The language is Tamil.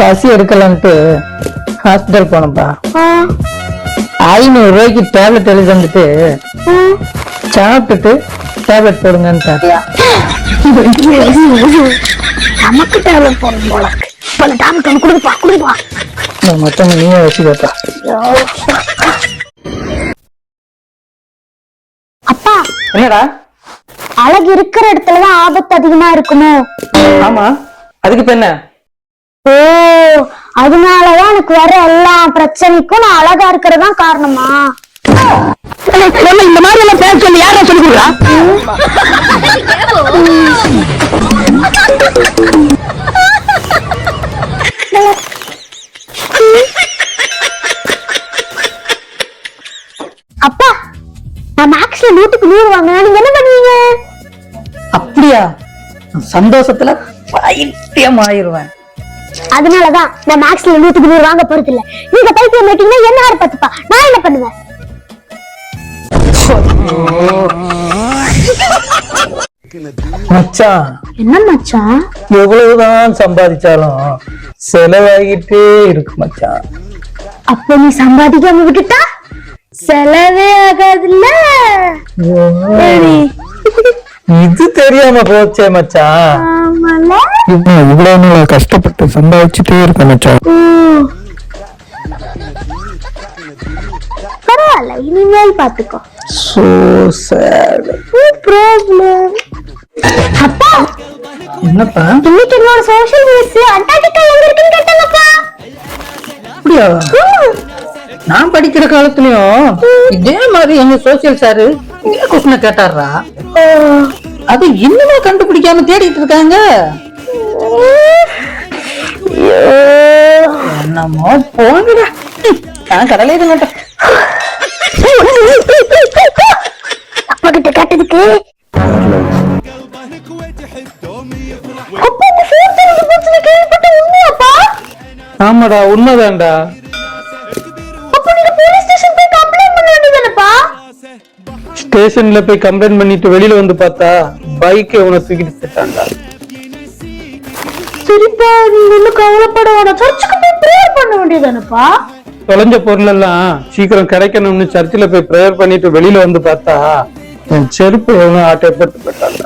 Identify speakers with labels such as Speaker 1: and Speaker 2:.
Speaker 1: பசி எடுக்கலான்ட்டு ஹாஸ்பிட்டல் போனப்பா. 500 ரூபாய்க்கு டேப்லெட் எழுதி வந்துட்டு சாப்பிட்டுட்டு டேப்லெட் போடுங்கன்னு.
Speaker 2: நமக்கு டேப்லெட் போடணும் போல. டேப்லெட் கொடுப்பா கொடுப்பா.
Speaker 1: மொத்தம் நீயே வச்சுக்கப்பா.
Speaker 2: அப்பா
Speaker 1: என்னடா?
Speaker 2: அழகு இருக்கிற இடத்துலதான் ஆபத்து அதிகமா இருக்குமோ?
Speaker 1: ஆமா, அதுக்கு இப்ப என்ன?
Speaker 2: ஓ, அதனாலதான் எனக்கு வர எல்லா பிரச்சனைக்கும் நான் அழகா இருக்கிறதா காரணமா?
Speaker 1: இந்த மாதிரி எல்லாம் பேச சொல்லி யாரா சொல்லி கொடுக்குறா?
Speaker 2: அப்பா, நான் மேக்ஸ்ல 100க்கு 100 வாங்கினா நீங்க என்ன பண்ணுவீங்க?
Speaker 1: அப்படியா? சந்தோஷத்துல பைத்தியம் ஆயிருவேன்.
Speaker 2: அதனாலதான் நான் மேக்ஸ்ல 100க்கு 100 வாங்க போறது இல்ல. நீங்க பைத்தியம் மாட்டீங்கன்னா என்ன யாரு பார்த்துப்பா? நான் என்ன பண்ணுவேன்?
Speaker 1: மச்சான்,
Speaker 2: என்ன மச்சான்?
Speaker 1: எவ்வளவுதான் சம்பாதிச்சாலும் செலவாகிட்டே இருக்கு மச்சான்.
Speaker 2: அப்ப நீ சம்பாதிக்காம விட்டுட்டா செலவே ஆகாதுல்ல.
Speaker 1: இது தெரியாம போச்சே மச்சான். இவ்வளவு நாள் கஷ்டப்பட்டு சம்பாதிச்சுட்டே இருக்க மச்சான்.
Speaker 2: பரவாயில்ல, இனிமேல் பாத்துக்கோ.
Speaker 1: So sad.
Speaker 2: No problem. அப்பா,
Speaker 1: என்னப்பா?
Speaker 2: இன்னைக்கு என்னோட சோஷியல் நியூஸ் அண்டார்டிகா எங்க இருக்குன்னு கேட்டாங்கப்பா.
Speaker 1: அப்படியா? நான் படிக்கிற காலத்துலயும் இதே மாதிரி எங்க சோசியல் சாரு இதே கொஸ்டினை கேட்டாரா? அது இன்னுமே கண்டுபிடிக்காம தேடிட்டு இருக்காங்க. என்னமோ போங்கடா, நான் கடலை இது மாட்டேன்.
Speaker 2: அப்பா கிட்ட கேட்டதுக்கு
Speaker 1: ஆமாடா, உண்மைதான்டா. ஸ்டேஷன்ல போய் கம்ப்ளைண்ட் பண்ணிட்டு வெளியில வந்து பார்த்தா பைக் உன தூக்கிட்டு போயிட்டான்டா.
Speaker 2: சரிப்பா, நீங்க ஒன்னும் கவலைப்பட வேணாம். சர்ச்சுக்கு போய் பிரேயர் பண்ண வேண்டியதானப்பா.
Speaker 1: தொலைஞ்ச பொருள் எல்லாம் சீக்கிரம் கிடைக்கணும்னு சர்ச்சில் போய் பிரேயர் பண்ணிட்டு வெளியில வந்து பார்த்தா என் செருப்பு எவனும் ஆட்டப்பட்டு போயிட்டாங்க.